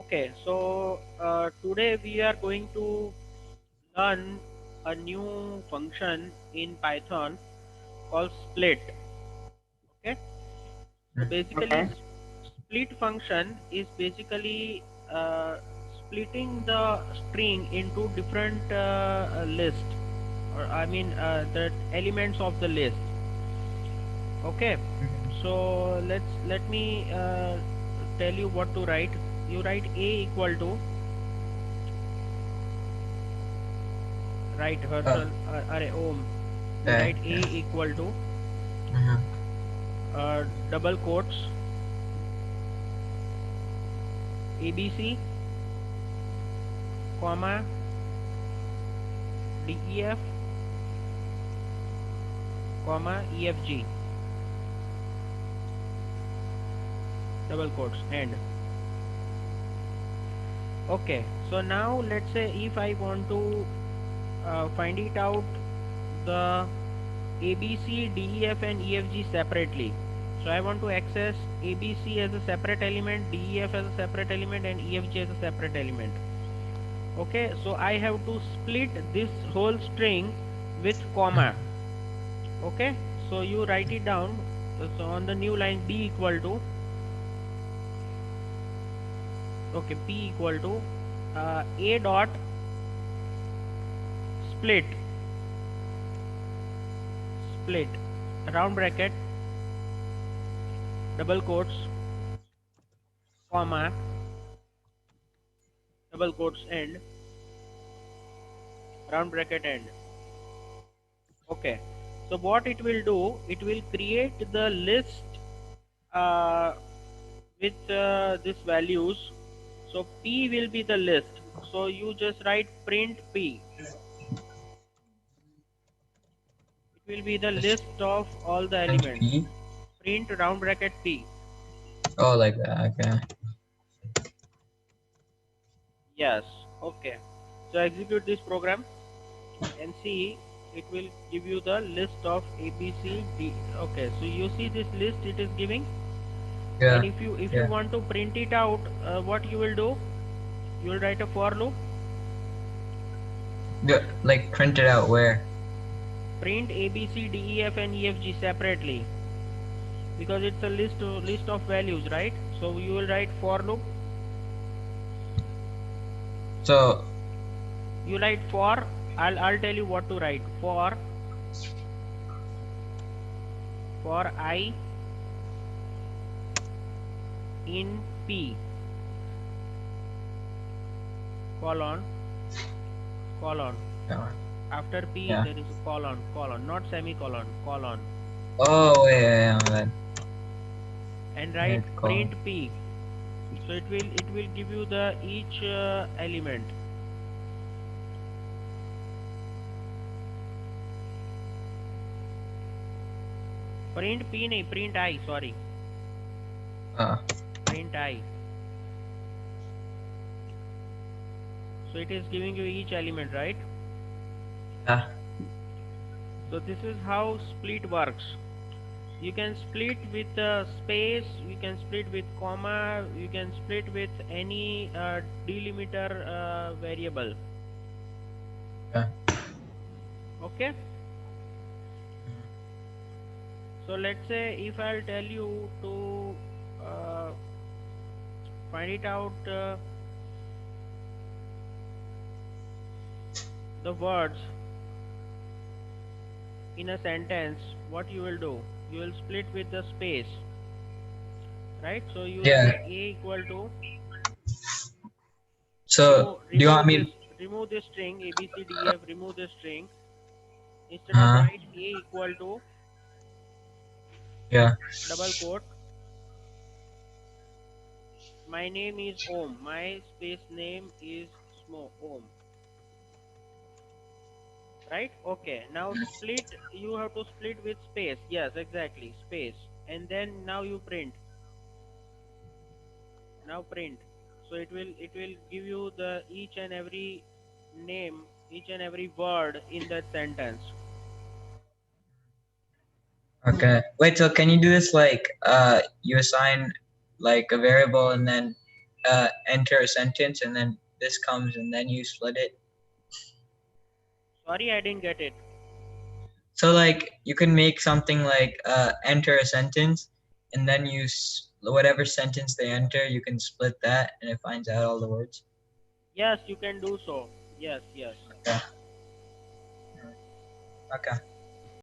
Okay, so today we are going to learn a new function in Python called split. Okay, so basically, Okay. split function is basically splitting the string into different list, or I mean the elements of the list. Okay, Mhm. so let me tell you what to write. You write a equal to, right, Oh, Herschel, array ohm. You okay. write a Yeah. equal to Uh-huh. double quotes abc comma def comma efg double quotes end. Okay, so now let's say if I want to find it out the abc def and efg separately. So I want to access abc as a separate element, def as a separate element, and efg as a separate element. Okay, so I have to split this whole string with comma. Mhm. Okay, so you write it down. So on the new line b equal to, okay, p equal to a dot split, split, round bracket, double quotes, comma, double quotes end, round bracket end. Okay, so what it will do, it will create the list uh, with these values. So p will be the list. So you just write print p. It will be the Just list of all the print elements. P. Print round bracket p. Oh, like that. Okay. Yes. Okay. So execute this program and see, it will give you the list of A B C D. Okay. So you see this list it is giving, and Yeah. if you Yeah. want to print it out, what you will do? You will write a for loop. Good. Like print it out where? Print A B C D E F and E F G separately, because it's a list of values, right? So you will write for loop. So. You write for. I'll tell you what to write. For I in P colon colon. After P Yeah. there is a colon, not semicolon, colon, Oh, yeah, yeah, yeah. That. and write It's print called. P. So it will give you the each element. Print P nahi, print I, sorry, print I. So it is giving you each element, right? Yeah. So this is how split works. You can split with space, you can split with comma, you can split with any delimiter variable. Yeah. Okay, Mhm. so let's say if I'll tell you to uh, find it out the words in a sentence, what you will do? You will split with the space, right? So you will Yeah. write a equal to, So do you want me? remove this string a b c d e f, remove this string. Instead of Huh? write a equal to Yeah. double quote, my name is Om, my space name is Om, right? Okay, now split, you have to split with space. Yes, exactly, space, and then now you print. Now print. So it will give you the each and every name, each and every word in that sentence. Okay. Wait. So can you do this like you assign like a variable and then enter a sentence, and then this comes, and then you split it. Sorry, I didn't get it. So like you can make something like enter a sentence, and then whatever sentence they enter, you can split that, and it finds out all the words. Yes, you can do so. Yes, yes. Okay. Okay.